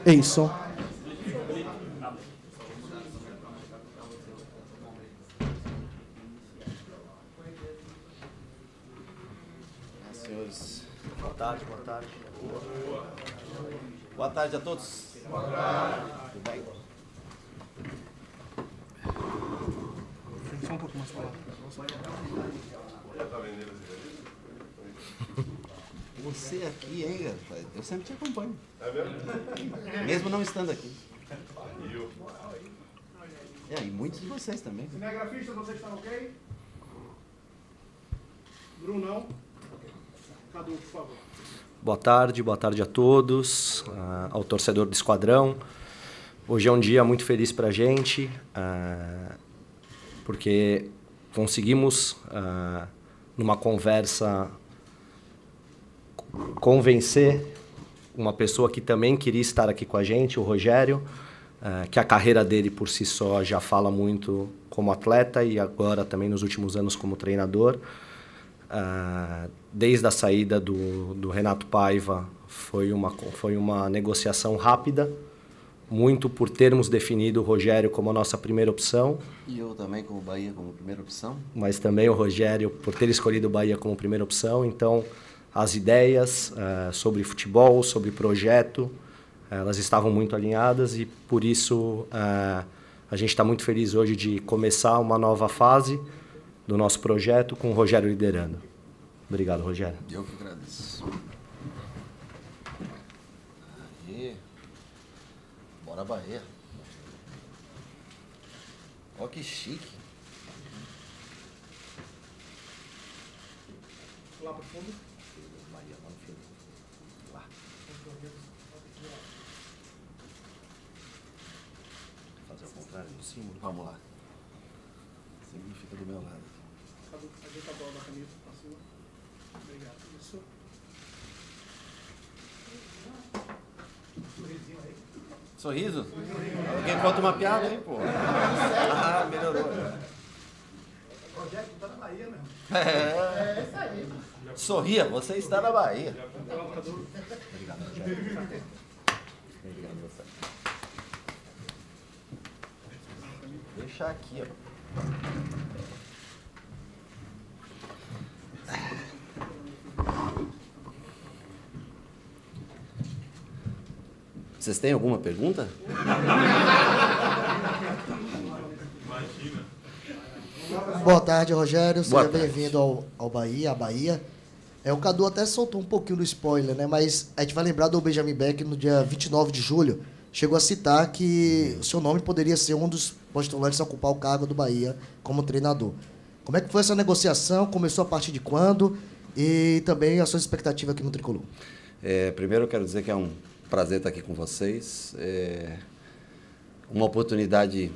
É isso. Senhores, boa tarde. Boa tarde a todos. Boa tarde. Tudo bem? Só um pouco mais para lá. Você aqui, hein, rapaz? Eu sempre te acompanho. É mesmo? Mesmo não estando aqui. E muitos de vocês também. Cinegrafista, você está ok? Brunão. Cadu, por favor. Boa tarde a todos, ao torcedor do Esquadrão. Hoje é um dia muito feliz para a gente, porque conseguimos, numa conversa, convencer uma pessoa que também queria estar aqui com a gente, o Rogério, que a carreira dele por si só já fala muito como atleta e agora também nos últimos anos como treinador. Desde a saída do Renato Paiva foi uma negociação rápida, muito por termos definido o Rogério como a nossa primeira opção. E eu também como Bahia como primeira opção. Mas também o Rogério por ter escolhido o Bahia como primeira opção. Então, as ideias sobre futebol, sobre projeto, elas estavam muito alinhadas e por isso a gente está muito feliz hoje de começar uma nova fase do nosso projeto com o Rogério liderando. Obrigado, Rogério. Eu que agradeço. Aí. Bora, Bahia. Ó, que chique. Lá pro fundo. Bahia, lá no fundo. Lá. Fazer o contrário do símbolo. Vamos lá. O símbolo fica do meu lado. Ajeita a bola da camisa para cima. Obrigado. Isso. Sorrisinho aí. Sorriso? Alguém conta uma piada aí, pô. Ah, melhorou. O projeto tá na Bahia, né? É isso aí. Sorria, você está na Bahia. Obrigado, Rogério. Obrigado a você. Deixa aqui, ó. Vocês têm alguma pergunta? Boa tarde, Rogério. Boa Seja tarde. bem-vindo ao Bahia, à Bahia. O Cadu até soltou um pouquinho do spoiler, né? Mas a gente vai lembrar do Benjamin Beck no dia 29 de julho. Chegou a citar que o seu nome poderia ser um dos postulantes a ocupar o cargo do Bahia como treinador. Como é que foi essa negociação? Começou a partir de quando? E também a sua expectativa aqui no Tricolor. Primeiro eu quero dizer que é um prazer estar aqui com vocês. Uma oportunidade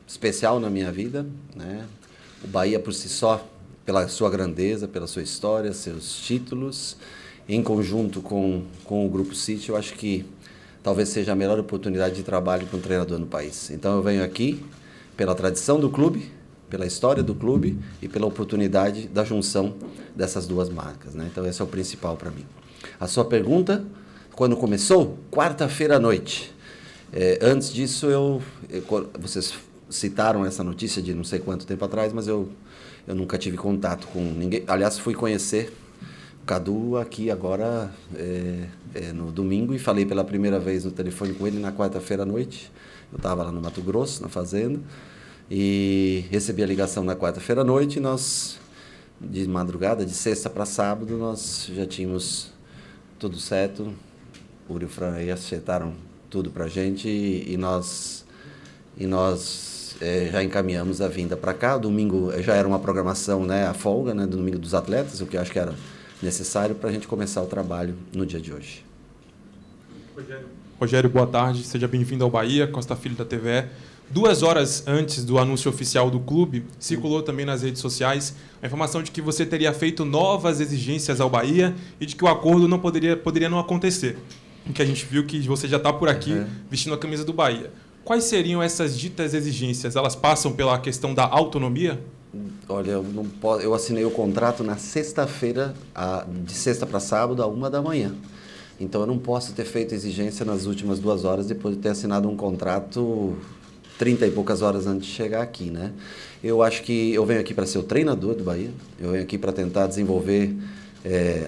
especial na minha vida, né? O Bahia por si só, pela sua grandeza, pela sua história, seus títulos, em conjunto com o Grupo City, eu acho que talvez seja a melhor oportunidade de trabalho para um treinador no país. Então eu venho aqui pela tradição do clube, pela história do clube e pela oportunidade da junção dessas duas marcas, né? Então esse é o principal para mim. A sua pergunta, quando começou? Quarta-feira à noite. Antes disso, vocês citaram essa notícia de não sei quanto tempo atrás, mas eu nunca tive contato com ninguém. Aliás, fui conhecer o Cadu aqui agora no domingo e falei pela primeira vez no telefone com ele na quarta-feira à noite. Eu estava lá no Mato Grosso, na fazenda, e recebi a ligação na quarta-feira à noite e nós, de madrugada, de sexta para sábado, nós já tínhamos tudo certo. O Uri e o Fran aí acertaram tudo para a gente e nós já encaminhamos a vinda para cá. Domingo já era uma programação, né, a folga, né, do domingo dos atletas, o que eu acho que era necessário para a gente começar o trabalho no dia de hoje. Rogério, boa tarde. Seja bem-vindo ao Bahia, Costa Filho da TVE. 2 horas antes do anúncio oficial do clube, circulou também nas redes sociais a informação de que você teria feito novas exigências ao Bahia e de que o acordo não poderia não acontecer. O que a gente viu que você já está por aqui vestindo a camisa do Bahia. Quais seriam essas ditas exigências? Elas passam pela questão da autonomia? Olha, eu assinei o contrato na sexta-feira, de sexta para sábado, à 1h da manhã. Então eu não posso ter feito exigência nas últimas 2 horas depois de ter assinado um contrato 30 e poucas horas antes de chegar aqui, né? Eu acho que eu venho aqui para ser o treinador do Bahia, eu venho aqui para tentar desenvolver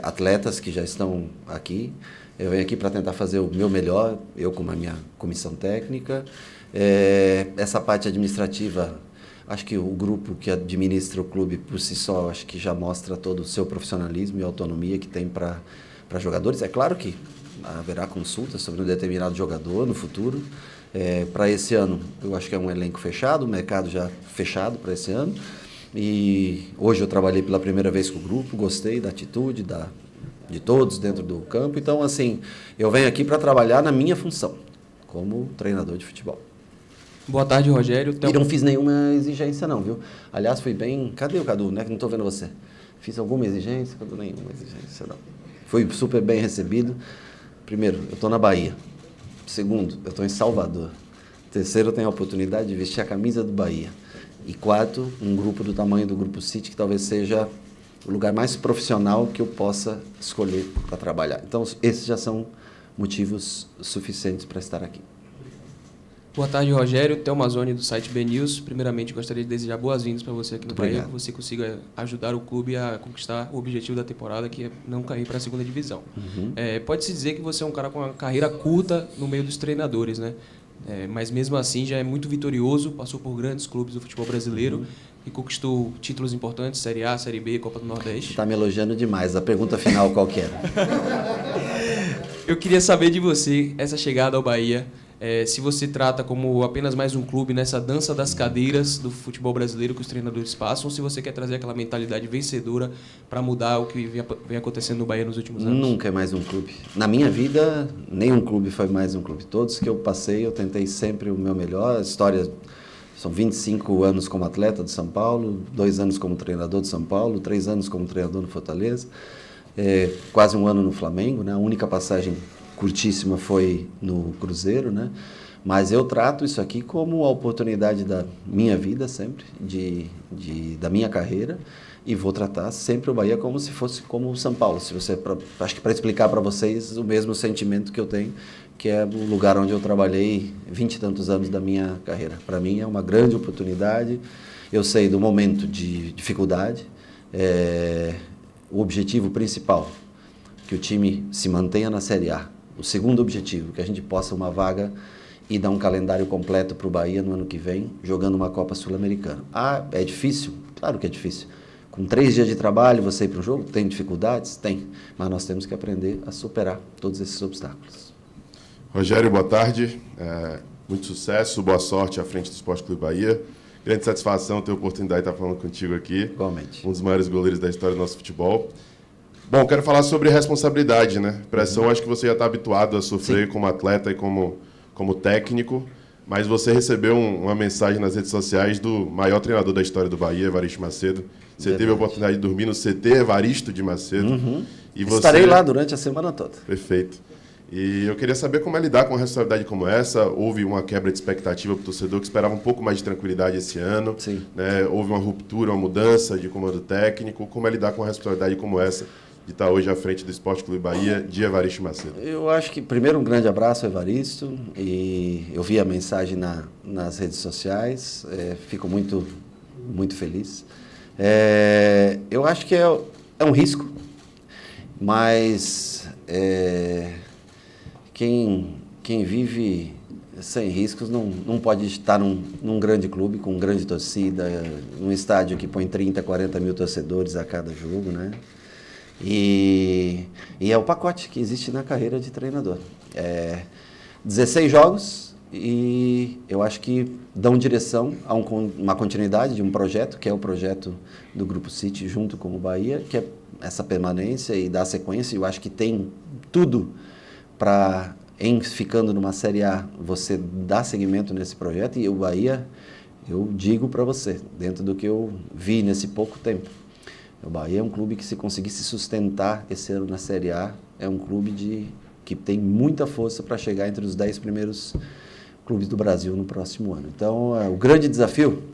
atletas que já estão aqui, eu venho aqui para tentar fazer o meu melhor, eu com a minha comissão técnica. Essa parte administrativa, acho que o grupo que administra o clube por si só, acho que já mostra todo o seu profissionalismo e autonomia que tem para jogadores. É claro que haverá consultas sobre um determinado jogador no futuro. Para esse ano, eu acho que é um elenco fechado, o mercado já fechado para esse ano. E hoje eu trabalhei pela primeira vez com o grupo, gostei da atitude de todos dentro do campo. Então, assim, eu venho aqui para trabalhar na minha função, como treinador de futebol. Boa tarde, Rogério. E não fiz nenhuma exigência não, viu? Aliás, fui bem... Cadê o Cadu, né? Que não estou vendo você. Fiz alguma exigência? Cadu, nenhuma exigência, não. Fui super bem recebido. Primeiro, eu estou na Bahia. Segundo, eu estou em Salvador. Terceiro, eu tenho a oportunidade de vestir a camisa do Bahia. E quarto, um grupo do tamanho do Grupo City, que talvez seja o lugar mais profissional que eu possa escolher para trabalhar. Então, esses já são motivos suficientes para estar aqui. Boa tarde, Rogério. Theo Mazzoni, do site BNews. Primeiramente, gostaria de desejar boas-vindas para você aqui no Bahia, que você consiga ajudar o clube a conquistar o objetivo da temporada, que é não cair para a segunda divisão. Pode-se dizer que você é um cara com uma carreira curta no meio dos treinadores, né? Mas mesmo assim já é muito vitorioso, passou por grandes clubes do futebol brasileiro e conquistou títulos importantes, Série A, Série B, Copa do Nordeste. Está me elogiando demais. A pergunta final qual que era? Eu queria saber de você, essa chegada ao Bahia, se você trata como apenas mais um clube nessa dança das cadeiras do futebol brasileiro que os treinadores passam, ou se você quer trazer aquela mentalidade vencedora para mudar o que vem acontecendo no Bahia nos últimos anos. Nunca é mais um clube. Na minha vida, nenhum clube foi mais um clube. Todos que eu passei, eu tentei sempre o meu melhor. A história, são 25 anos como atleta de São Paulo, 2 anos como treinador de São Paulo, 3 anos como treinador no Fortaleza, quase 1 ano no Flamengo, né? A única passagem curtíssima foi no Cruzeiro, né? Mas eu trato isso aqui como a oportunidade da minha vida sempre, da minha carreira, e vou tratar sempre o Bahia como se fosse como o São Paulo. Acho que para explicar para vocês o mesmo sentimento que eu tenho, que é o lugar onde eu trabalhei 20 e tantos anos da minha carreira. Para mim é uma grande oportunidade. Eu sei do momento de dificuldade, o objetivo principal, que o time se mantenha na Série A. O segundo objetivo, que a gente possa uma vaga e dar um calendário completo para o Bahia no ano que vem, jogando uma Copa Sul-Americana. É difícil? Claro que é difícil. Com 3 dias de trabalho, você ir para um jogo, tem dificuldades? Tem. Mas nós temos que aprender a superar todos esses obstáculos. Rogério, boa tarde. Muito sucesso, boa sorte à frente do Sport Clube Bahia. Grande satisfação ter a oportunidade de estar falando contigo aqui. Igualmente. Um dos maiores goleiros da história do nosso futebol. Bom, quero falar sobre responsabilidade, né? Pressão, acho que você já está habituado a sofrer. Sim. Como atleta e como técnico, mas você recebeu uma mensagem nas redes sociais do maior treinador da história do Bahia, Evaristo Macedo. Você teve a oportunidade de dormir no CT Evaristo de Macedo. E estarei lá durante a semana toda. Perfeito. E eu queria saber como é lidar com uma responsabilidade como essa. Houve uma quebra de expectativa para o torcedor que esperava um pouco mais de tranquilidade esse ano. Sim. Né? Houve uma ruptura, uma mudança de comando técnico. Como é lidar com uma responsabilidade como essa de estar hoje à frente do Sport Clube Bahia, de Evaristo Macedo? Eu acho que, primeiro, um grande abraço, Evaristo. E eu vi a mensagem nas redes sociais. Fico muito, muito feliz. Eu acho que é um risco, mas quem vive sem riscos não pode estar num grande clube, com grande torcida, num estádio que põe 30, 40 mil torcedores a cada jogo, né? E é o pacote que existe na carreira de treinador. 16 jogos e eu acho que dão direção a uma continuidade de um projeto, que é o projeto do Grupo City junto com o Bahia, que é essa permanência e dar sequência. Eu acho que tem tudo para, ficando numa Série A, você dar seguimento nesse projeto. E o Bahia, eu digo para você, dentro do que eu vi nesse pouco tempo, o Bahia é um clube que, se conseguisse sustentar esse ano na Série A, é um clube que tem muita força para chegar entre os 10 primeiros clubes do Brasil no próximo ano. Então, o grande desafio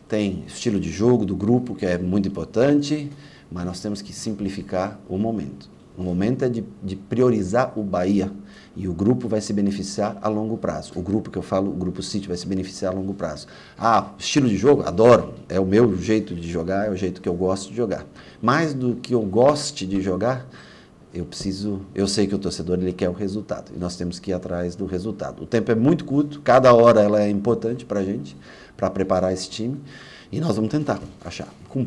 tem estilo de jogo do grupo, que é muito importante, mas nós temos que simplificar o momento. O momento é de priorizar o Bahia. E o grupo vai se beneficiar a longo prazo. O grupo que eu falo, o Grupo City, vai se beneficiar a longo prazo. Estilo de jogo? Adoro. É o meu jeito de jogar, é o jeito que eu gosto de jogar. Mais do que eu goste de jogar, eu sei que o torcedor ele quer o resultado. E nós temos que ir atrás do resultado. O tempo é muito curto, cada hora ela é importante para a gente, para preparar esse time. E nós vamos tentar achar. Com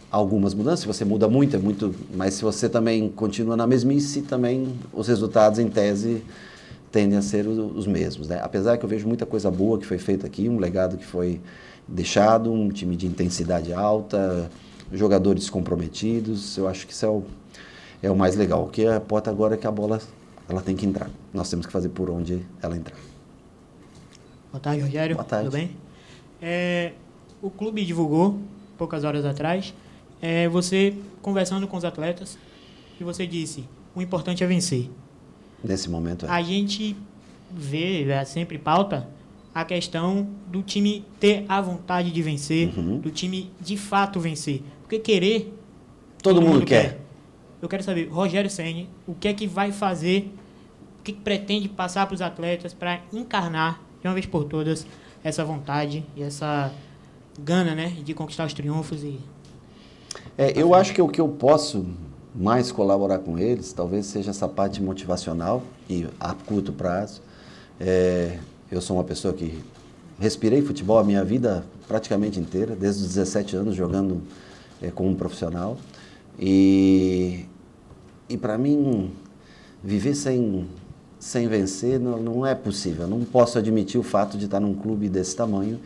algumas mudanças, se você muda muito, é muito, mas se você também continua na mesmice, também os resultados, em tese, tendem a ser os mesmos, né? Apesar que eu vejo muita coisa boa que foi feita aqui, um legado que foi deixado, um time de intensidade alta, jogadores comprometidos, eu acho que isso é o mais legal. O que importa agora é que a bola ela tem que entrar. Nós temos que fazer por onde ela entrar. Boa tarde, Rogério. Boa tarde. Tudo bem? O clube divulgou, poucas horas atrás, você conversando com os atletas, e você disse, o importante é vencer. Nesse momento A gente vê, sempre pauta, a questão do time ter a vontade de vencer, do time de fato vencer. Porque querer... Todo mundo quer. Eu quero saber, Rogério Ceni, o que é que vai fazer, o que pretende passar para os atletas para encarnar, de uma vez por todas, essa vontade e essa gana, né, de conquistar os triunfos e... Eu acho que o que eu posso mais colaborar com eles, talvez seja essa parte motivacional e a curto prazo. Eu sou uma pessoa que respirei futebol a minha vida praticamente inteira, desde os 17 anos jogando como um profissional. E para mim, viver sem vencer não é possível. Eu não posso admitir o fato de estar num clube desse tamanho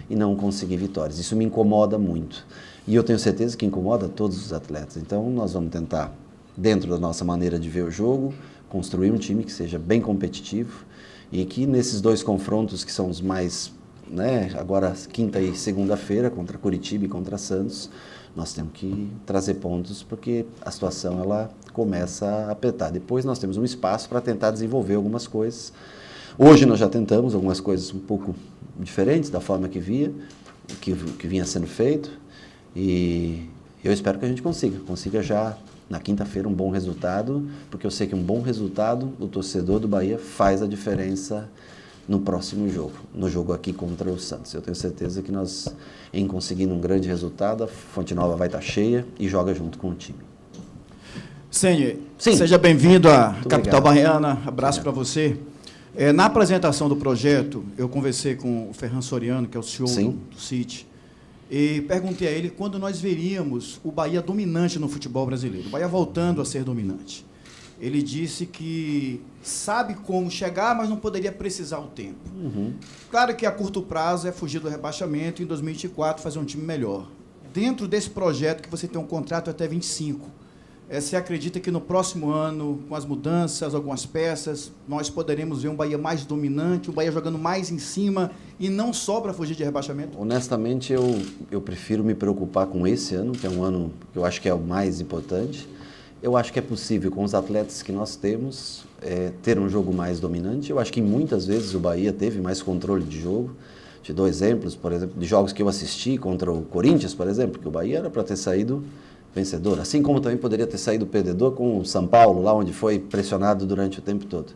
e não conseguir vitórias. Isso me incomoda muito. E eu tenho certeza que incomoda todos os atletas. Então, nós vamos tentar, dentro da nossa maneira de ver o jogo, construir um time que seja bem competitivo e que nesses dois confrontos que são os mais, né, agora quinta e segunda-feira, contra Curitiba e contra Santos, nós temos que trazer pontos porque a situação ela começa a apertar. Depois nós temos um espaço para tentar desenvolver algumas coisas. Hoje nós já tentamos algumas coisas um pouco diferentes da forma que vinha sendo feito. E eu espero que a gente consiga já na quinta-feira um bom resultado, porque eu sei que um bom resultado, o torcedor do Bahia faz a diferença no próximo jogo, no jogo aqui contra o Santos. Eu tenho certeza que nós, em conseguindo um grande resultado, a Fonte Nova vai estar cheia e joga junto com o time. Ceni, seja bem-vindo à Muito capital obrigado. baiana, abraço para você. Na apresentação do projeto, eu conversei com o Ferran Soriano, que é o CEO do City, e perguntei a ele quando nós veríamos o Bahia dominante no futebol brasileiro, o Bahia voltando a ser dominante. Ele disse que sabe como chegar, mas não poderia precisar o tempo. Claro que a curto prazo é fugir do rebaixamento e em 2024 fazer um time melhor. Dentro desse projeto que você tem um contrato até 25, você acredita que no próximo ano, com as mudanças, algumas peças, nós poderemos ver um Bahia mais dominante, um Bahia jogando mais em cima e não só para fugir de rebaixamento? Honestamente, eu prefiro me preocupar com esse ano, que é um ano que eu acho que é o mais importante. Eu acho que é possível, com os atletas que nós temos, ter um jogo mais dominante. Eu acho que muitas vezes o Bahia teve mais controle de jogo. Te dou exemplos, por exemplo, de jogos que eu assisti contra o Corinthians, por exemplo, que o Bahia era para ter saído vencedor, assim como também poderia ter saído perdedor com o São Paulo, lá onde foi pressionado durante o tempo todo.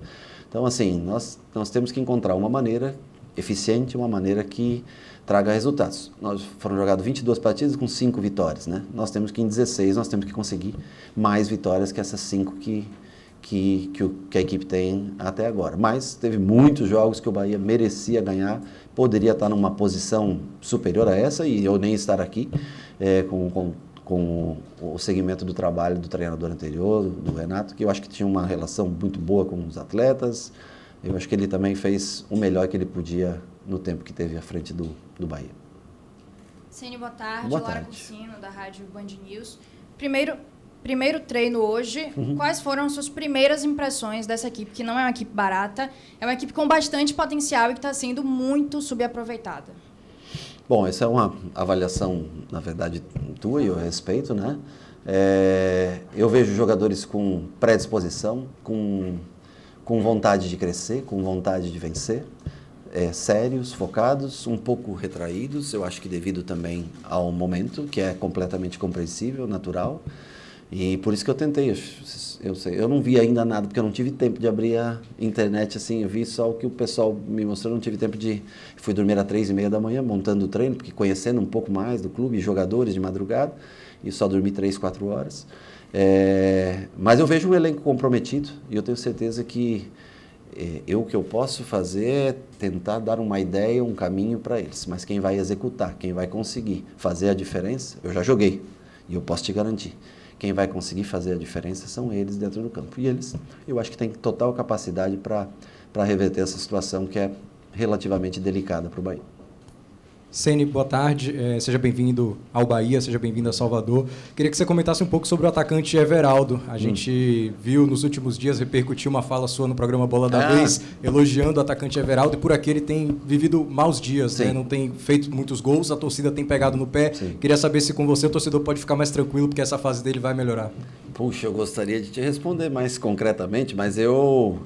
Então, assim, nós temos que encontrar uma maneira eficiente, uma maneira que traga resultados. Nós foram jogadas 22 partidas com 5 vitórias, né? Nós temos que, em 16, nós temos que conseguir mais vitórias que essas 5 que a equipe tem até agora. Mas teve muitos jogos que o Bahia merecia ganhar, poderia estar numa posição superior a essa e eu nem estar aqui com o segmento do trabalho do treinador anterior, do Renato, que eu acho que tinha uma relação muito boa com os atletas. Eu acho que ele também fez o melhor que ele podia no tempo que teve à frente do Bahia. Ceni, boa tarde. Boa Lara tarde. Cursino, da Rádio Band News. Primeiro treino hoje. Quais foram as suas primeiras impressões dessa equipe, que não é uma equipe barata, é uma equipe com bastante potencial e que está sendo muito subaproveitada? Bom, essa é uma avaliação, na verdade, tua e eu respeito, né? Eu vejo jogadores com predisposição, com vontade de crescer, com vontade de vencer, sérios, focados, um pouco retraídos, eu acho que devido também ao momento, que é completamente compreensível, natural. E por isso que eu tentei. Eu não vi ainda nada, porque eu não tive tempo de abrir a internet assim. Eu vi só o que o pessoal me mostrou, não tive tempo de... Fui dormir às 3h30 da manhã, montando o treino, porque conhecendo um pouco mais do clube, jogadores de madrugada, e só dormi 3, 4 horas. Mas eu vejo um elenco comprometido, e eu tenho certeza que o que eu posso fazer é tentar dar uma ideia, um caminho para eles. Mas quem vai executar, quem vai conseguir fazer a diferença, eu já joguei, e eu posso te garantir. Quem vai conseguir fazer a diferença são eles dentro do campo. E eles, eu acho que têm total capacidade para reverter essa situação que é relativamente delicada para o Bahia. Ceni, boa tarde. Seja bem-vindo ao Bahia, seja bem-vindo a Salvador. Queria que você comentasse um pouco sobre o atacante Everaldo. A gente viu nos últimos dias repercutir uma fala sua no programa Bola da Vez, elogiando o atacante Everaldo, e por aqui ele tem vivido maus dias, né? Não tem feito muitos gols, a torcida tem pegado no pé. Sim. Queria saber se com você o torcedor pode ficar mais tranquilo, porque essa fase dele vai melhorar. Puxa, eu gostaria de te responder mais concretamente, mas eu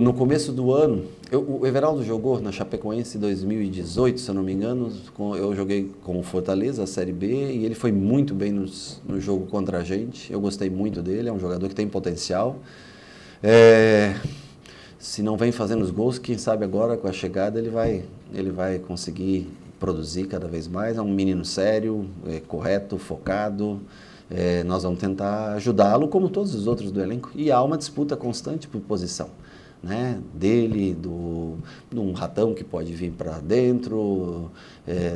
no começo do ano, o Everaldo jogou na Chapecoense em 2018, se eu não me engano. Eu joguei com o Fortaleza, a Série B, e ele foi muito bem no jogo contra a gente. Eu gostei muito dele, é um jogador que tem potencial. Se não vem fazendo os gols, quem sabe agora com a chegada ele vai conseguir produzir cada vez mais. É um menino sério, correto, focado. Nós vamos tentar ajudá-lo, como todos os outros do elenco. E há uma disputa constante por posição, né? Dele, de um Ratão que pode vir para dentro,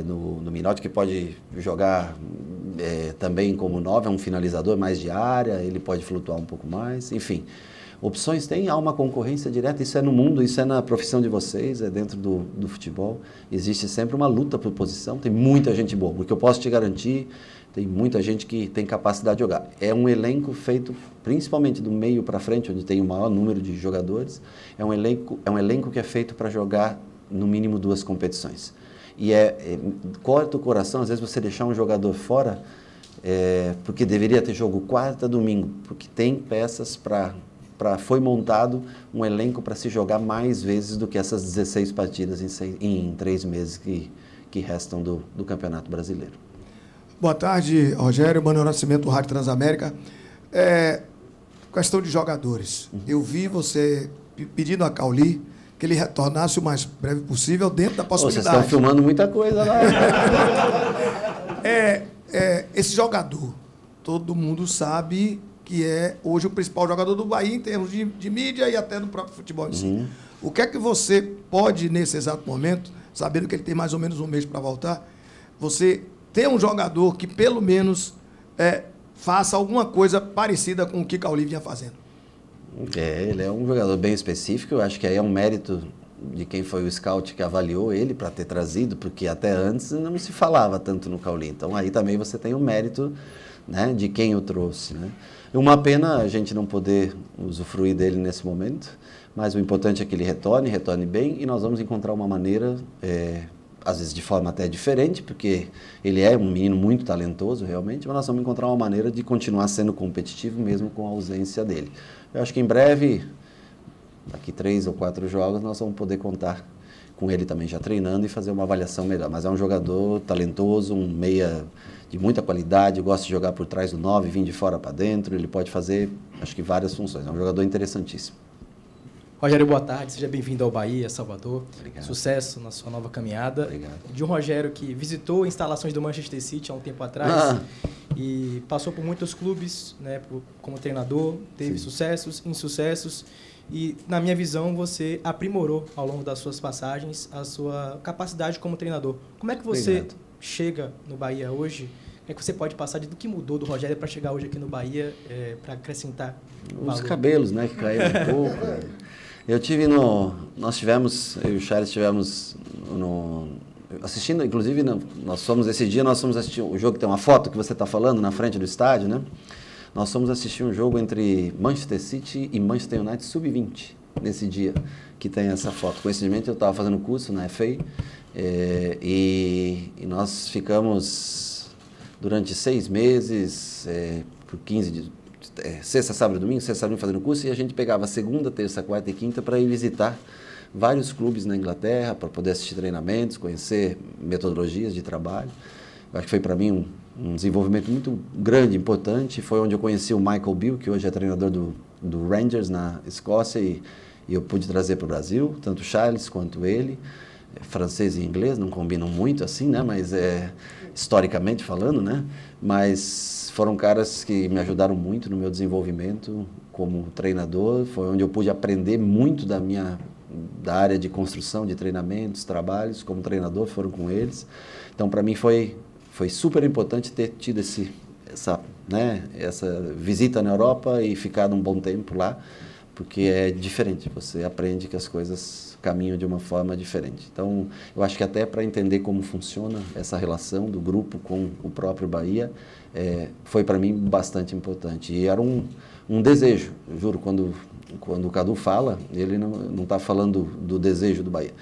no Minotti que pode jogar também como 9, é um finalizador mais de área, ele pode flutuar um pouco mais, enfim. Opções tem, há uma concorrência direta, isso é no mundo, isso é na profissão de vocês, é dentro do futebol. Existe sempre uma luta por posição, tem muita gente boa, porque eu posso te garantir, tem muita gente que tem capacidade de jogar. É um elenco feito principalmente do meio para frente, onde tem o maior número de jogadores. É um elenco que é feito para jogar no mínimo 2 competições. E corta o coração, às vezes, você deixar um jogador fora, porque deveria ter jogo quarta, domingo, porque tem peças foi montado um elenco para se jogar mais vezes do que essas 16 partidas em 3 meses que restam do Campeonato Brasileiro. Boa tarde, Rogério. Manuel Nascimento, Rádio Transamérica. Questão de jogadores. Eu vi você pedindo a Cauli que ele retornasse o mais breve possível dentro da possibilidade. Vocês estão filmando muita coisa lá. Esse jogador, todo mundo sabe que é hoje o principal jogador do Bahia em termos de mídia e até do próprio futebol em si. O que é que você pode, nesse exato momento, sabendo que ele tem mais ou menos um mês para voltar, você ter um jogador que pelo menos faça alguma coisa parecida com o que Cauli vinha fazendo? Ele é um jogador bem específico, eu acho que aí é um mérito de quem foi o scout que avaliou ele para ter trazido, porque até antes não se falava tanto no Cauli. Então aí também você tem o mérito, né, de quem o trouxe, né? Uma pena a gente não poder usufruir dele nesse momento, mas o importante é que ele retorne bem, e nós vamos encontrar uma maneira, às vezes de forma até diferente, porque ele é um menino muito talentoso realmente, mas nós vamos encontrar uma maneira de continuar sendo competitivo mesmo com a ausência dele. Eu acho que em breve, daqui 3 ou 4 jogos, nós vamos poder contar com ele também já treinando e fazer uma avaliação melhor. Mas é um jogador talentoso, um meia de muita qualidade, gosta de jogar por trás do 9, vir de fora para dentro, ele pode fazer, acho que várias funções. É um jogador interessantíssimo. Rogério, boa tarde, seja bem-vindo ao Bahia, Salvador. Obrigado. Sucesso na sua nova caminhada. Obrigado. De um Rogério que visitou instalações do Manchester City há um tempo atrás e passou por muitos clubes, né, como treinador, teve sucessos, insucessos, e, na minha visão, você aprimorou ao longo das suas passagens a sua capacidade como treinador. Como é que você chega no Bahia hoje? Como é que você pode passar do que mudou do Rogério para chegar hoje aqui no Bahia para acrescentar os cabelos, né, que caíram um pouco. Eu e o Charles estivemos assistindo, inclusive, nós fomos assistir o jogo que tem uma foto que você está falando na frente do estádio, né? Nós fomos assistir um jogo entre Manchester City e Manchester United Sub-20, nesse dia que tem essa foto. Coincidentemente, eu estava fazendo curso na FA e nós ficamos durante 6 meses, por 15 dias, sexta, sábado e domingo, fazendo curso, e a gente pegava segunda, terça, quarta e quinta para ir visitar vários clubes na Inglaterra, para poder assistir treinamentos, conhecer metodologias de trabalho. Eu acho que foi para mim um desenvolvimento muito grande, importante. Foi onde eu conheci o Michael Beale, que hoje é treinador do Rangers na Escócia, e eu pude trazer para o Brasil, tanto o Charles quanto ele. Francês e inglês não combinam muito assim, né? Mas historicamente falando, né? Mas foram caras que me ajudaram muito no meu desenvolvimento como treinador. Foi onde eu pude aprender muito da área de construção de treinamentos, trabalhos como treinador, foram com eles. Então, para mim foi super importante ter tido essa visita na Europa e ficado um bom tempo lá, porque é diferente, você aprende que as coisas caminham de uma forma diferente. Então, eu acho que até para entender como funciona essa relação do grupo com o próprio Bahia, foi para mim bastante importante. E era um desejo, juro, quando o Cadu fala, ele não está falando do desejo do Bahia.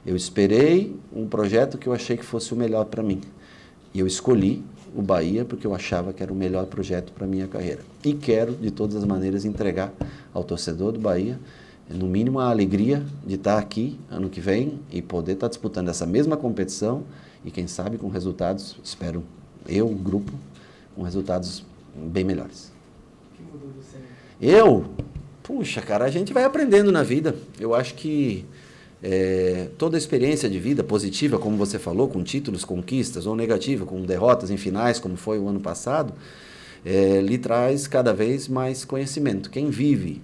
Eu esperei um projeto que eu achei que fosse o melhor para mim. E eu escolhi o Bahia porque eu achava que era o melhor projeto para a minha carreira. E quero, de todas as maneiras, entregar ao torcedor do Bahia, no mínimo, a alegria de estar aqui ano que vem e poder estar disputando essa mesma competição e, quem sabe, com resultados, espero eu, o grupo, com resultados bem melhores. O que mudou do Senna? Puxa, cara, a gente vai aprendendo na vida. Eu acho que toda experiência de vida positiva, como você falou, com títulos, conquistas, ou negativa, com derrotas em finais, como foi o ano passado, lhe traz cada vez mais conhecimento. Quem vive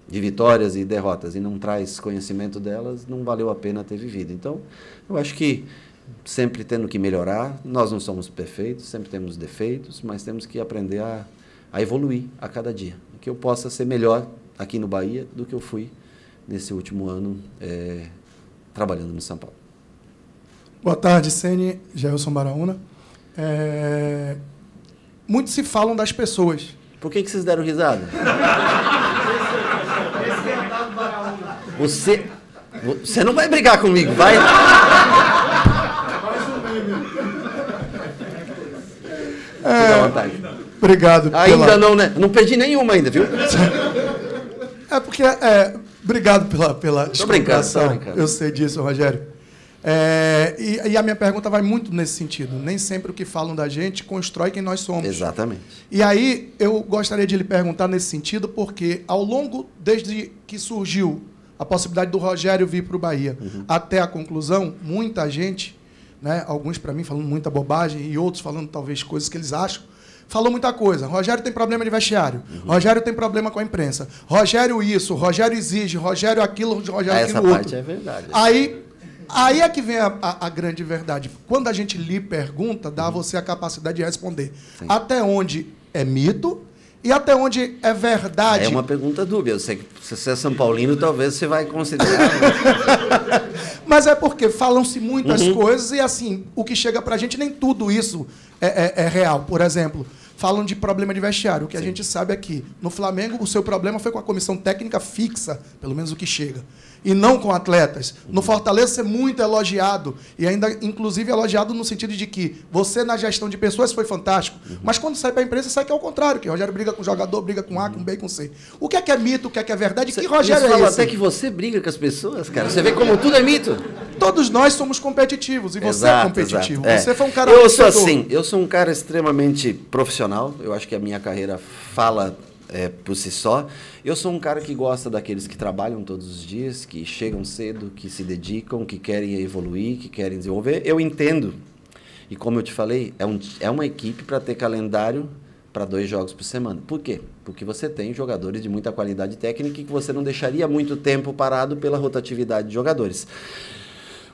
de vitórias e derrotas e não traz conhecimento delas, não valeu a pena ter vivido. Então, eu acho que sempre tendo que melhorar, nós não somos perfeitos, sempre temos defeitos, mas temos que aprender a evoluir a cada dia. Que eu possa ser melhor aqui no Bahia do que eu fui nesse último ano trabalhando no São Paulo. Boa tarde, Ceni, Gelson Baraúna. Muito se falam das pessoas. Por que vocês deram risada? Você não vai brigar comigo, vai? Fica à vontade. Obrigado. Ainda não, né? Não perdi nenhuma ainda, viu? Porque... obrigado pela descontração. Eu sei disso, Rogério. E a minha pergunta vai muito nesse sentido. Nem sempre o que falam da gente constrói quem nós somos. Exatamente. E aí, eu gostaria de lhe perguntar nesse sentido, porque ao longo, desde que surgiu a possibilidade do Rogério vir para o Bahia, até a conclusão, muita gente, né, alguns para mim falando muita bobagem e outros falando talvez coisas que eles acham, falou muita coisa. Rogério tem problema de vestiário. Rogério tem problema com a imprensa. Rogério isso, Rogério exige, Rogério aquilo, Rogério aquilo outro. Essa parte é verdade. Aí é que vem a grande verdade. Quando a gente lhe pergunta, dá a você a capacidade de responder. Sim. Até onde é mito e até onde é verdade. É uma pergunta dúbia. Eu sei que se você é São Paulino, talvez você vai considerar. Mas é porque falam-se muitas coisas e, assim, o que chega pra gente, nem tudo isso é real. Por exemplo, falam de problema de vestiário. O que a gente sabe aqui, no Flamengo, o seu problema foi com a comissão técnica fixa, pelo menos o que chega, e não com atletas. No Fortaleza, você é muito elogiado, e ainda, inclusive, elogiado no sentido de que você, na gestão de pessoas, foi fantástico, mas quando sai para a imprensa, sai que é o contrário, que o Rogério briga com o jogador, briga com A, com B, com C. O que é mito, o que é verdade, que Rogério é esse? Até que você briga com as pessoas, cara. Você vê como tudo é mito. Todos nós somos competitivos, e você é competitivo. Você foi um cara... Eu sou um cara extremamente profissional, eu acho que a minha carreira fala por si só. Eu sou um cara que gosta daqueles que trabalham todos os dias, que chegam cedo, que se dedicam, que querem evoluir, que querem desenvolver. Eu entendo, e como eu te falei, é uma equipe para ter calendário para 2 jogos por semana. Por quê? Porque você tem jogadores de muita qualidade técnica e que você não deixaria muito tempo parado pela rotatividade de jogadores.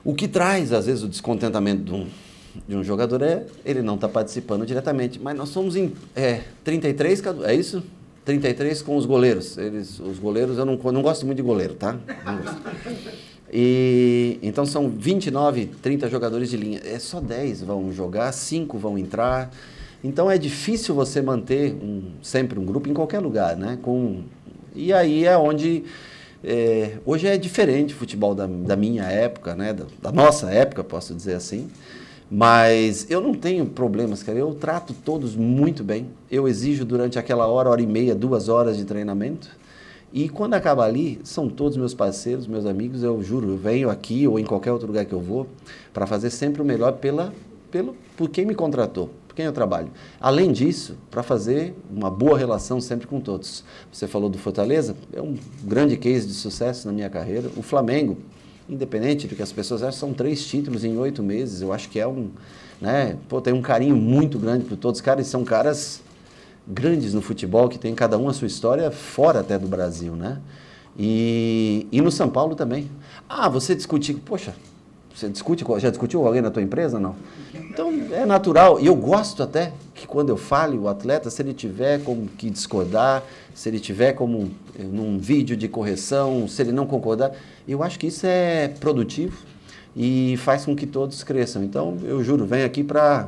O que traz, às vezes, o descontentamento de um jogador ele não está participando diretamente. Mas nós somos em 33, é isso? 33 com os goleiros. Os goleiros, eu não gosto muito de goleiro, tá? Então são 29, 30 jogadores de linha. Só 10 vão jogar, 5 vão entrar. Então é difícil você manter sempre um grupo em qualquer lugar, né? E aí é onde... hoje é diferente o futebol da minha época, né? Da nossa época, posso dizer assim. Mas eu não tenho problemas, cara. Eu trato todos muito bem. Eu exijo durante aquela hora e meia, 2 horas de treinamento. E quando acaba ali, são todos meus parceiros, meus amigos. Eu juro, eu venho aqui ou em qualquer outro lugar que eu vou para fazer sempre o melhor por quem me contratou. quem eu trabalho. Além disso, para fazer uma boa relação sempre com todos. Você falou do Fortaleza, é um grande case de sucesso na minha carreira. O Flamengo, independente do que as pessoas acham, são 3 títulos em 8 meses. Eu acho que é um... Né, tem um carinho muito grande por todos os caras, e são caras grandes no futebol, que tem cada um a sua história fora até do Brasil, né? E no São Paulo também. Você discute... Poxa, você já discutiu com alguém na tua empresa, não? Então, é natural. E eu gosto até que quando eu fale, o atleta, se ele tiver como que discordar, se ele tiver como num vídeo de correção, se ele não concordar, eu acho que isso é produtivo e faz com que todos cresçam. Então, eu juro, venho aqui para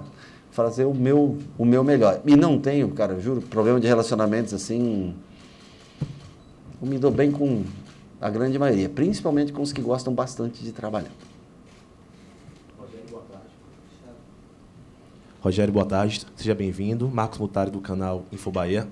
fazer o meu melhor. E não tenho, cara, eu juro, problema de relacionamentos assim... Eu me dou bem com a grande maioria, principalmente com os que gostam bastante de trabalhar. Rogério, boa tarde. Seja bem-vindo. Marcos Mutari, do canal Infobahia.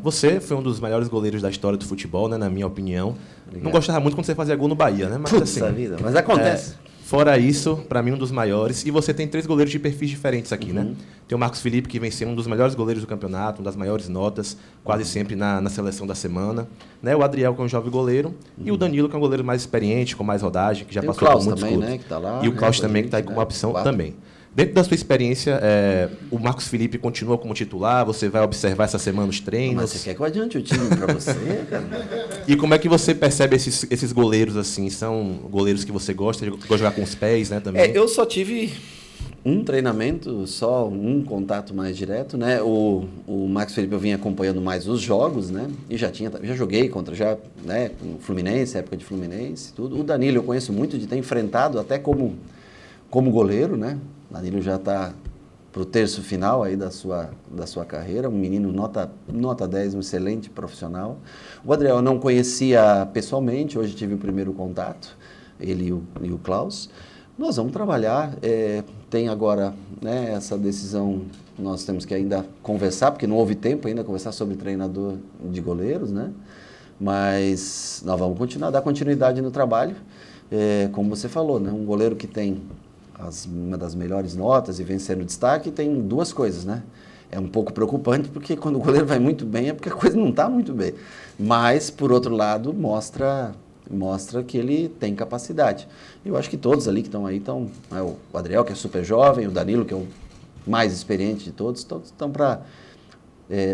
Você foi um dos melhores goleiros da história do futebol, né, na minha opinião. Obrigado. Não gostava muito quando você fazia gol no Bahia, né? Mas, assim, vida, mas acontece. Fora isso, para mim, um dos maiores. E você tem 3 goleiros de perfis diferentes aqui, né? Tem o Marcos Felipe, que vem sendo um dos melhores goleiros do campeonato, uma das maiores notas, quase sempre na seleção da semana. Né? O Adriel, que é um jovem goleiro. E o Danilo, que é um goleiro mais experiente, com mais rodagem, que já passou por muitos também, clubes. Né, que tá lá, e o Klaus também, que está aí como opção também. Dentro da sua experiência, o Marcos Felipe continua como titular? Você vai observar essa semana os treinos? Mas você quer que eu adiante o time para você, cara? E como é que você percebe esses goleiros assim? São goleiros que você gosta de jogar com os pés, né? Também? Eu só tive um treinamento, só um contato mais direto, né? O Marcos Felipe eu vinha acompanhando mais os jogos, né? E já joguei contra, né? Com o Fluminense, época de Fluminense, tudo. O Danilo eu conheço muito de ter enfrentado até como goleiro, né? O Danilo já está para o terço final aí da sua carreira, um menino nota 10, um excelente profissional. O Adriel eu não conhecia pessoalmente, hoje tive o primeiro contato, ele e o Klaus. Nós vamos trabalhar, tem agora, né, essa decisão, nós temos que ainda conversar, porque não houve tempo ainda conversar sobre treinador de goleiros, né? Mas nós vamos dar continuidade no trabalho, como você falou, né? Um goleiro que tem uma das melhores notas e vem sendo destaque, tem 2 coisas, né? É um pouco preocupante, porque quando o goleiro vai muito bem é porque a coisa não está muito bem. Mas, por outro lado, mostra que ele tem capacidade. Eu acho que todos ali que estão aí estão... o Adriel, que é super jovem, o Danilo, que é o mais experiente de todos estão para...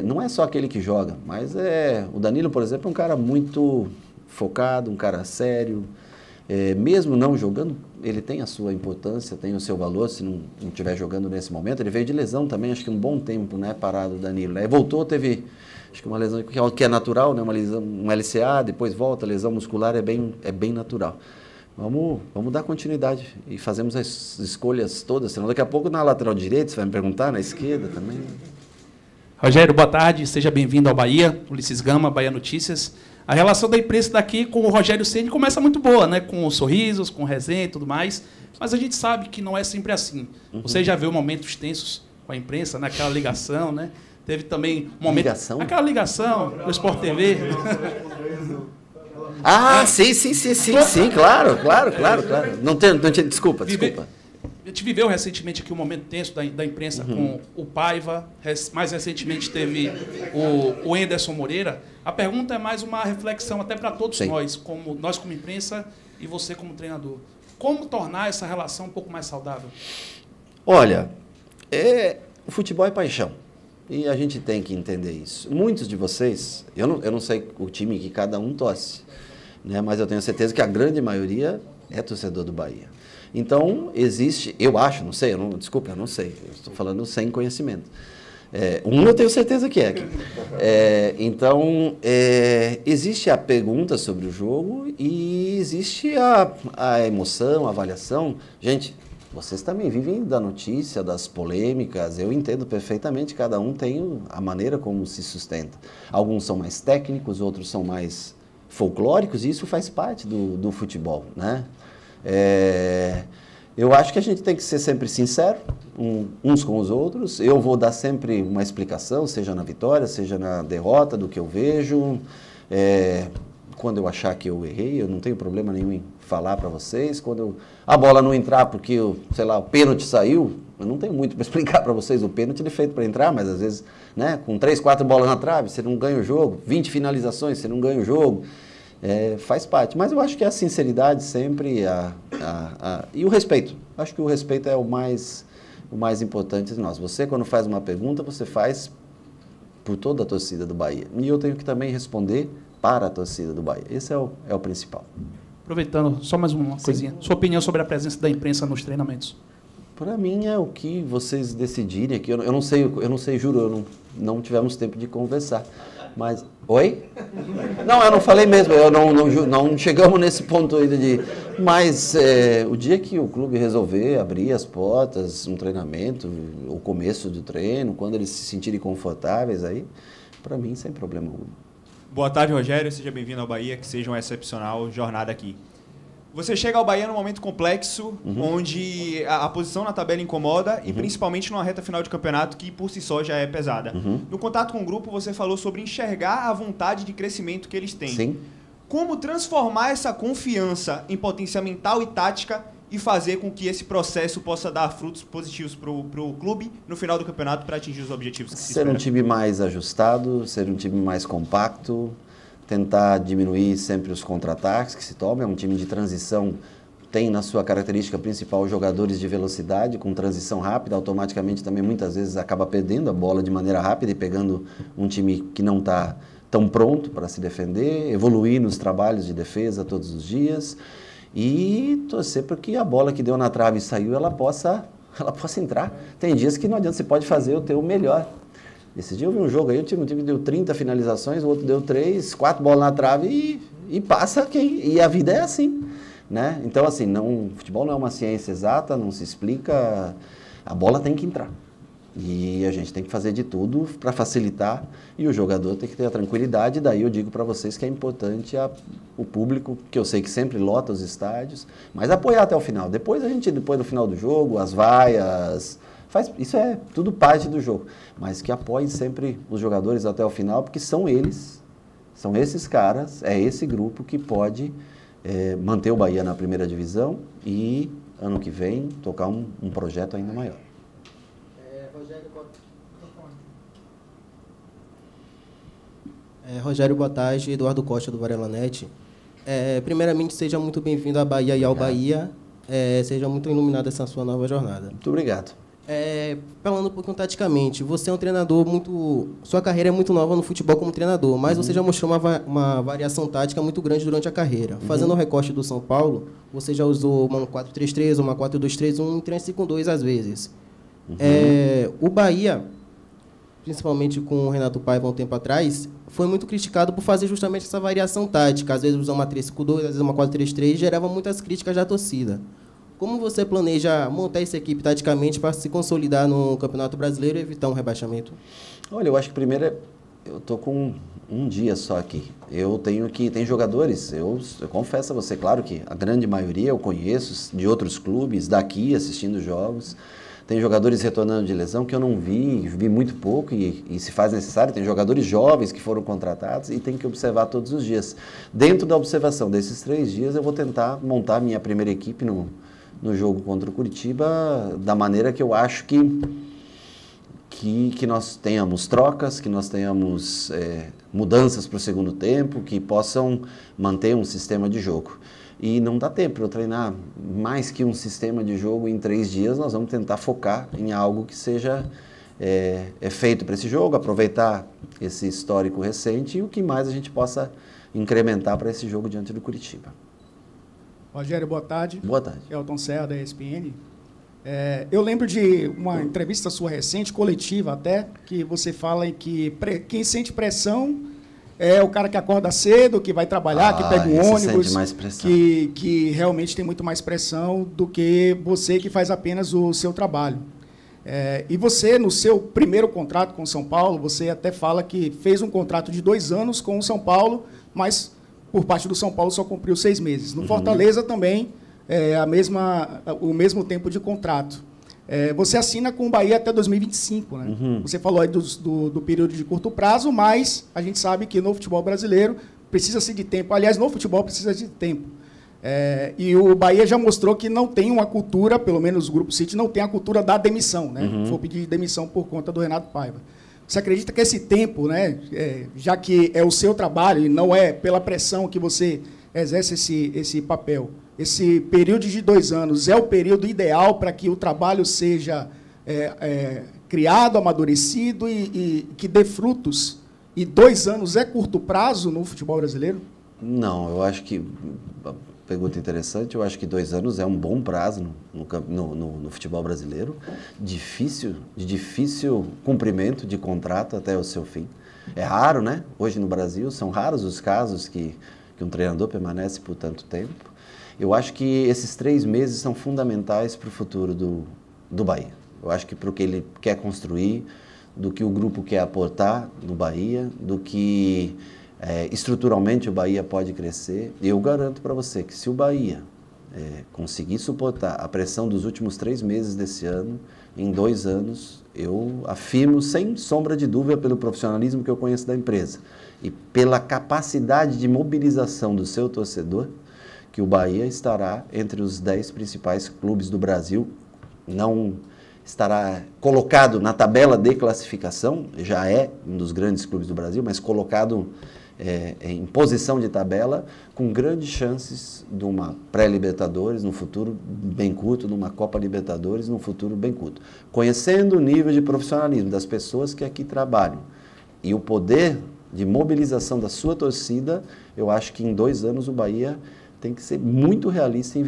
não é só aquele que joga, mas o Danilo, por exemplo, é um cara muito focado, um cara sério. Mesmo não jogando, ele tem a sua importância, tem o seu valor, se não estiver jogando nesse momento. Ele veio de lesão também, acho que um bom tempo, né, parado o Danilo. Aí voltou, teve, acho que uma lesão que é natural, né, uma lesão, um LCA, depois volta, lesão muscular, é bem natural. Vamos dar continuidade e fazemos as escolhas todas, senão daqui a pouco na lateral direita, você vai me perguntar, na esquerda também. Rogério, boa tarde, seja bem-vindo ao Bahia, Ulisses Gama, Bahia Notícias. A relação da imprensa daqui com o Rogério Ceni começa muito boa, né? Com sorrisos, com resenha e tudo mais. Mas a gente sabe que não é sempre assim. Você já viu momentos tensos com a imprensa, naquela ligação, né? Teve também um momento... Ligação? Aquela ligação do Sport TV. Sim, claro. Não tinha, desculpa. A gente viveu recentemente aqui um momento tenso da imprensa com o Paiva, mais recentemente teve o Anderson Moreira. A pergunta é mais uma reflexão até para todos nós como imprensa e você como treinador. Como tornar essa relação um pouco mais saudável? Olha, o futebol é paixão e a gente tem que entender isso. Muitos de vocês, eu não sei o time que cada um torce, né, mas eu tenho certeza que a grande maioria é torcedor do Bahia. Então, existe, eu acho, não sei, eu não sei, eu estou falando sem conhecimento. Eu tenho certeza que é aqui. Então, existe a pergunta sobre o jogo e existe a emoção, a avaliação. Gente, vocês também vivem da notícia, das polêmicas, eu entendo perfeitamente, cada um tem a maneira como se sustenta. Alguns são mais técnicos, outros são mais folclóricos, e isso faz parte do futebol, né? Eu acho que a gente tem que ser sempre sincero uns com os outros. Eu vou dar sempre uma explicação, seja na vitória, seja na derrota, do que eu vejo. Quando eu achar que eu errei, eu não tenho problema nenhum em falar para vocês. Quando a bola não entrar porque, sei lá, o pênalti saiu, eu não tenho muito para explicar para vocês. O pênalti ele é feito para entrar, mas às vezes, né, com 3, 4 bolas na trave, você não ganha o jogo. 20 finalizações, você não ganha o jogo. Faz parte. Mas eu acho que a sinceridade sempre e o respeito. Acho que o respeito é o mais importante de nós. Você, quando faz uma pergunta, você faz por toda a torcida do Bahia. E eu tenho que também responder para a torcida do Bahia. Esse é o principal. Aproveitando, só mais uma coisinha. Sua opinião sobre a presença da imprensa nos treinamentos? Para mim é o que vocês decidirem aqui. Eu não sei, juro, não tivemos tempo de conversar. Mas, oi? Não, eu não falei mesmo, não chegamos nesse ponto ainda de... Mas o dia que o clube resolver abrir as portas, um treinamento, o começo do treino, quando eles se sentirem confortáveis aí, para mim, sem problema algum. Boa tarde, Rogério. Seja bem-vindo ao Bahia, que seja uma excepcional jornada aqui. Você chega ao Bahia num momento complexo, onde a posição na tabela incomoda e principalmente numa reta final de campeonato que por si só já é pesada. No contato com o grupo, você falou sobre enxergar a vontade de crescimento que eles têm. Sim. Como transformar essa confiança em potência mental e tática e fazer com que esse processo possa dar frutos positivos para o clube no final do campeonato para atingir os objetivos que se espera? Ser um time mais ajustado, ser um time mais compacto, tentar diminuir sempre os contra-ataques que se tomam. É um time de transição, tem na sua característica principal jogadores de velocidade, com transição rápida, automaticamente também muitas vezes acaba perdendo a bola de maneira rápida e pegando um time que não está tão pronto para se defender, evoluir nos trabalhos de defesa todos os dias e torcer para que a bola que deu na trave e saiu, ela possa entrar. Tem dias que não adianta, você pode fazer o teu melhor. Esse dia eu vi um jogo aí, um time que deu 30 finalizações, o outro deu 3, 4 bolas na trave e passa quem. E a vida é assim, né? Então, assim, futebol não é uma ciência exata, não se explica, a bola tem que entrar. E a gente tem que fazer de tudo para facilitar e o jogador tem que ter a tranquilidade. Daí eu digo para vocês que é importante o público, que eu sei que sempre lota os estádios, mas apoiar até o final. Depois do final do jogo, as vaias, isso é tudo parte do jogo. Mas que apoiem sempre os jogadores até o final, porque são esses caras, é esse grupo que pode manter o Bahia na primeira divisão e ano que vem tocar um projeto ainda maior. Rogério, boa tarde. Eduardo Costa, do Varelanet. Primeiramente, seja muito bem-vindo à Bahia e ao Bahia. Seja muito iluminado essa sua nova jornada. Muito obrigado. Falando um pouquinho taticamente, você é um treinador sua carreira é muito nova no futebol como treinador, mas você já mostrou uma variação tática muito grande durante a carreira. Fazendo o recorte do São Paulo, você já usou uma 4-3-3, uma 4-2-3-1 e 3-5-2 às vezes. O Bahia, principalmente com o Renato Paiva um tempo atrás, foi muito criticado por fazer justamente essa variação tática. Às vezes usar uma 3-5-2, às vezes uma 4-3-3, gerava muitas críticas da torcida. Como você planeja montar essa equipe taticamente para se consolidar no Campeonato Brasileiro e evitar um rebaixamento? Olha, eu acho que primeiro eu estou com um dia só aqui. Tem jogadores, eu confesso a você, claro que a grande maioria eu conheço de outros clubes, daqui assistindo jogos. Tem jogadores retornando de lesão que eu não vi muito pouco e se faz necessário. Tem jogadores jovens que foram contratados e tem que observar todos os dias. Dentro da observação desses 3 dias, eu vou tentar montar minha primeira equipe no jogo contra o Curitiba da maneira que eu acho que nós tenhamos trocas, que nós tenhamos mudanças para o segundo tempo, que possam manter um sistema de jogo. E não dá tempo para eu treinar mais que um sistema de jogo em 3 dias. Nós vamos tentar focar em algo que seja feito para esse jogo, aproveitar esse histórico recente e o que mais a gente possa incrementar para esse jogo diante do Curitiba. Rogério, boa tarde. Boa tarde. Elton Serra, da ESPN. Eu lembro de uma entrevista sua recente, coletiva até, que você fala em que quem sente pressão é o cara que acorda cedo, que vai trabalhar, que pega um ônibus, mais pressão. Que realmente tem muito mais pressão do que você que faz apenas o seu trabalho. E você, no seu primeiro contrato com o São Paulo, você até fala que fez um contrato de 2 anos com o São Paulo, mas por parte do São Paulo só cumpriu 6 meses. No Fortaleza também o mesmo tempo de contrato. Você assina com o Bahia até 2025, né? Você falou aí do período de curto prazo, mas a gente sabe que no futebol brasileiro precisa-se de tempo. Aliás, no futebol precisa de tempo. E o Bahia já mostrou que não tem uma cultura, pelo menos o Grupo City, não tem a cultura da demissão, né? Foi pedir demissão por conta do Renato Paiva. Você acredita que esse tempo, né, já que é o seu trabalho e não é pela pressão que você exerce esse papel, esse período de 2 anos é o período ideal para que o trabalho seja criado, amadurecido e que dê frutos? E 2 anos é curto prazo no futebol brasileiro? Não, eu acho que... Pergunta interessante. Eu acho que 2 anos é um bom prazo no futebol brasileiro. De difícil cumprimento de contrato até o seu fim. É raro, né? Hoje no Brasil, são raros os casos que um treinador permanece por tanto tempo. Eu acho que esses 3 meses são fundamentais para o futuro do Bahia. Eu acho que para o que ele quer construir, do que o grupo quer aportar no Bahia, do que... estruturalmente o Bahia pode crescer. Eu garanto para você que se o Bahia conseguir suportar a pressão dos últimos 3 meses desse ano, em 2 anos, eu afirmo sem sombra de dúvida pelo profissionalismo que eu conheço da empresa e pela capacidade de mobilização do seu torcedor, que o Bahia estará entre os 10 principais clubes do Brasil. Não estará colocado na tabela de classificação, já é um dos grandes clubes do Brasil, mas colocado em posição de tabela, com grandes chances de uma pré-Libertadores no futuro bem curto, de uma Copa Libertadores no futuro bem curto. Conhecendo o nível de profissionalismo das pessoas que aqui trabalham e o poder de mobilização da sua torcida, eu acho que em 2 anos o Bahia tem que ser muito realista em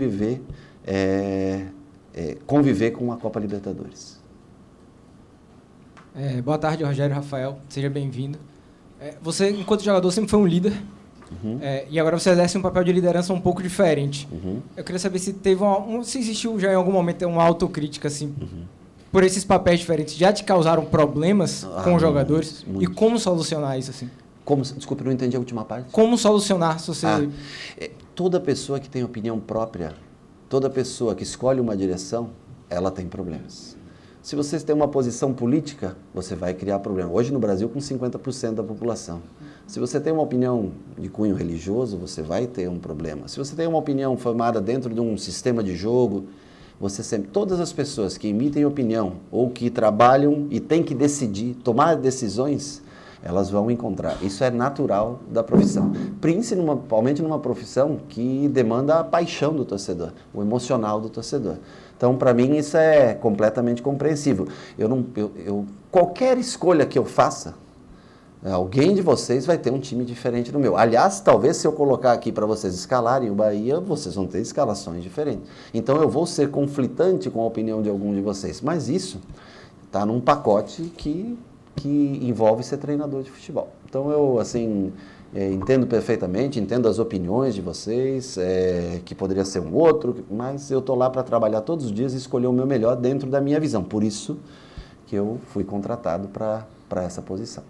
conviver com a Copa Libertadores. Boa tarde, Rogério, Rafael. Seja bem-vindo. Você, enquanto jogador, sempre foi um líder. E agora você exerce um papel de liderança um pouco diferente. Eu queria saber se teve se existiu já em algum momento uma autocrítica assim, por esses papéis diferentes, já te causaram problemas com os jogadores? E como solucionar isso assim? Desculpa, não entendi a última parte. Como solucionar se você... Toda pessoa que tem opinião própria, toda pessoa que escolhe uma direção, ela tem problemas. Se você tem uma posição política, você vai criar problema. Hoje no Brasil, com 50% da população. Se você tem uma opinião de cunho religioso, você vai ter um problema. Se você tem uma opinião formada dentro de um sistema de jogo, todas as pessoas que emitem opinião ou que trabalham e têm que decidir, tomar decisões, elas vão encontrar. Isso é natural da profissão. Principalmente numa profissão que demanda a paixão do torcedor, o emocional do torcedor. Então, para mim, isso é completamente compreensível. Qualquer escolha que eu faça, alguém de vocês vai ter um time diferente do meu. Aliás, talvez se eu colocar aqui para vocês escalarem o Bahia, vocês vão ter escalações diferentes. Então, eu vou ser conflitante com a opinião de algum de vocês. Mas isso está num pacote que envolve ser treinador de futebol. Então, eu, assim... entendo perfeitamente, entendo as opiniões de vocês, que poderia ser um outro, mas eu estou lá para trabalhar todos os dias e escolher o meu melhor dentro da minha visão. Por isso que eu fui contratado para essa posição.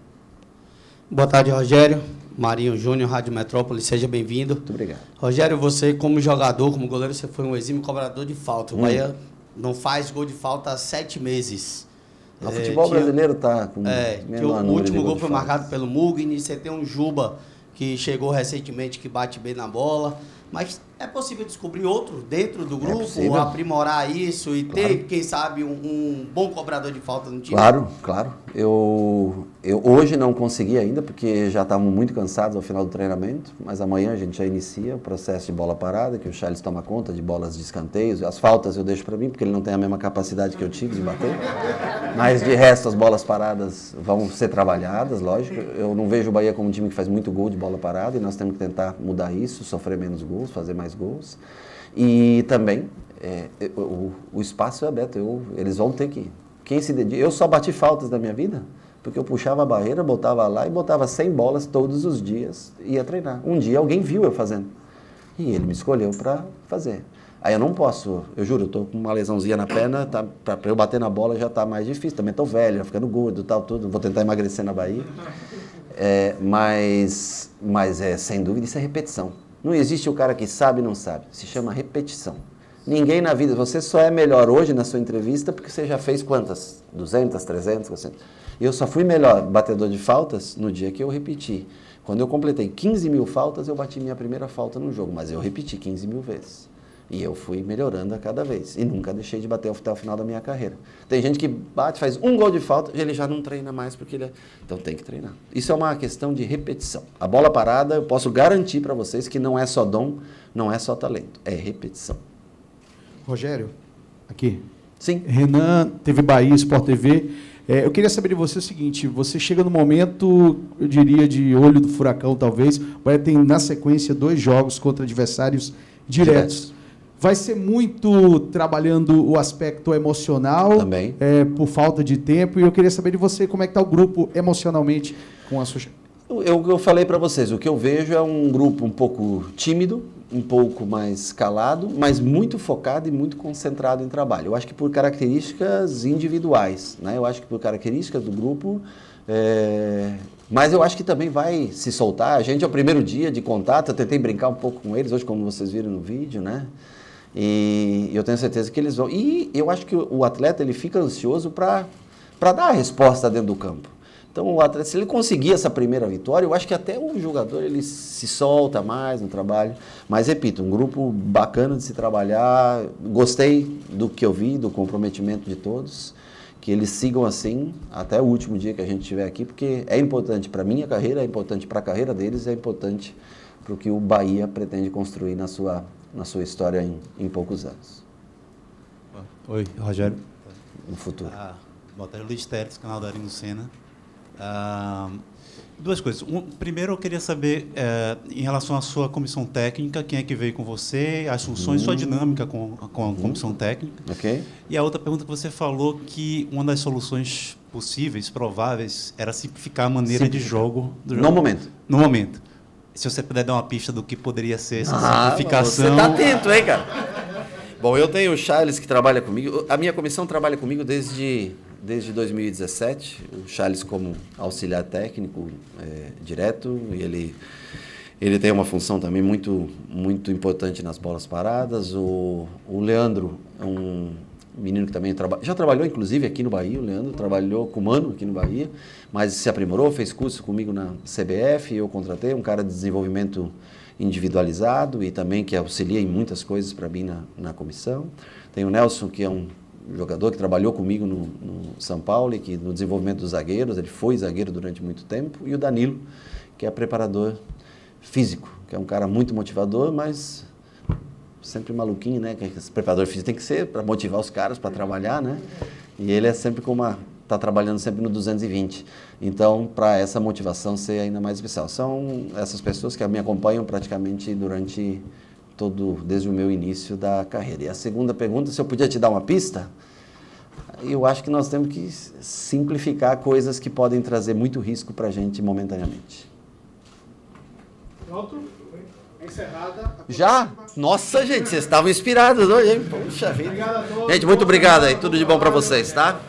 Boa tarde, Rogério. Marinho Júnior, Rádio Metrópole, seja bem-vindo. Muito obrigado. Rogério, você como jogador, como goleiro, você foi um exímio cobrador de falta. O Bahia não faz gol de falta há 7 meses. O futebol brasileiro está com o último gol foi marcado pelo Mugni, você tem um Juba que chegou recentemente, que bate bem na bola, mas é possível descobrir outro dentro do grupo, aprimorar isso e ter, quem sabe, um bom cobrador de falta no time? Claro. Eu hoje não consegui ainda, porque já estavam muito cansados ao final do treinamento, mas amanhã a gente já inicia o processo de bola parada, que o Charles toma conta de bolas de escanteios. As faltas eu deixo para mim, porque ele não tem a mesma capacidade que eu tive de bater. Mas de resto, as bolas paradas vão ser trabalhadas, lógico. Eu não vejo o Bahia como um time que faz muito gol de bola parada, e nós temos que tentar mudar isso, sofrer menos gols, fazer mais gols. E também, o espaço é aberto, eles vão ter que... Quem se dedica... Eu só bati faltas na minha vida, porque eu puxava a barreira, botava lá e botava 100 bolas todos os dias e ia treinar. Um dia alguém viu eu fazendo, e ele me escolheu para fazer. Aí eu não posso, eu juro, eu tô com uma lesãozinha na perna, para eu bater na bola já tá mais difícil, também tô velho, ficando gordo, tudo, vou tentar emagrecer na Bahia. Mas sem dúvida, isso é repetição. Não existe o cara que sabe e não sabe, se chama repetição. Ninguém na vida, você só é melhor hoje na sua entrevista porque você já fez quantas? 200, 300, 400? Eu só fui melhor batedor de faltas no dia que eu repeti. Quando eu completei 15 mil faltas, eu bati minha primeira falta no jogo, mas eu repeti 15 mil vezes. E eu fui melhorando a cada vez. E nunca deixei de bater até o final da minha carreira. Tem gente que bate, faz um gol de falta, ele já não treina mais, porque ele... Então tem que treinar. Isso é uma questão de repetição. A bola parada, eu posso garantir para vocês que não é só dom, não é só talento, é repetição. Rogério, aqui. Sim. Renan, TV Bahia, Sport TV. Eu queria saber de você o seguinte, você chega no momento, eu diria, de olho do furacão, talvez. O Bahia tem, na sequência, 2 jogos contra adversários diretos. Vai ser muito trabalhando o aspecto emocional, também, por falta de tempo. E eu queria saber de você como é que está o grupo emocionalmente com a sua... Eu falei para vocês, o que eu vejo é um grupo um pouco tímido, um pouco mais calado, mas muito focado e muito concentrado em trabalho. Eu acho que por características individuais, né? Eu acho que por características do grupo, mas eu acho que também vai se soltar. A gente é o primeiro dia de contato, eu tentei brincar um pouco com eles hoje, como vocês viram no vídeo, né? E eu tenho certeza que eles vão... E eu acho que o atleta ele fica ansioso para dar a resposta dentro do campo. Então, o atleta, se ele conseguir essa primeira vitória, eu acho que até o jogador ele se solta mais no trabalho. Mas, repito, um grupo bacana de se trabalhar. Gostei do que eu vi, do comprometimento de todos. Que eles sigam assim até o último dia que a gente estiver aqui, porque é importante para a minha carreira, é importante para a carreira deles, é importante para o que o Bahia pretende construir na sua história em poucos anos. Oi, Rogério. No futuro. Boa tarde, Luiz Teres, canal da Arino Senna. 2 coisas. Primeiro, eu queria saber, em relação à sua comissão técnica, quem é que veio com você, as funções, sua dinâmica com a comissão técnica. Okay. E a outra pergunta que você falou que uma das soluções possíveis, prováveis, era simplificar a maneira de jogo. No momento. No momento. Se você puder dar uma pista do que poderia ser essa simplificação. Você está atento, hein, cara? Bom, eu tenho o Charles que trabalha comigo. A minha comissão trabalha comigo desde 2017. O Charles como auxiliar técnico direto. E ele tem uma função também muito importante nas bolas paradas. O Leandro é um menino que também já trabalhou, inclusive, aqui no Bahia. O Leandro trabalhou com o Mano aqui no Bahia, mas se aprimorou, fez curso comigo na CBF. Eu contratei um cara de desenvolvimento individualizado e também que auxilia em muitas coisas para mim na comissão. Tem o Nelson, que é um jogador que trabalhou comigo no São Paulo e que no desenvolvimento dos zagueiros, ele foi zagueiro durante muito tempo. E o Danilo, que é preparador físico, que é um cara muito motivador, mas sempre maluquinho, né? Que esse preparador físico tem que ser para motivar os caras para trabalhar, né? E ele é sempre está trabalhando sempre no 220. Então, para essa motivação ser ainda mais especial. São essas pessoas que me acompanham praticamente desde o meu início da carreira. E a segunda pergunta, se eu podia te dar uma pista, eu acho que nós temos que simplificar coisas que podem trazer muito risco para a gente momentaneamente. Pronto? Encerrada. Já? Nossa, gente, vocês estavam inspirados hoje, hein? Poxa vida. Obrigado a todos. Gente, muito obrigado aí. Tudo de bom para vocês, tá?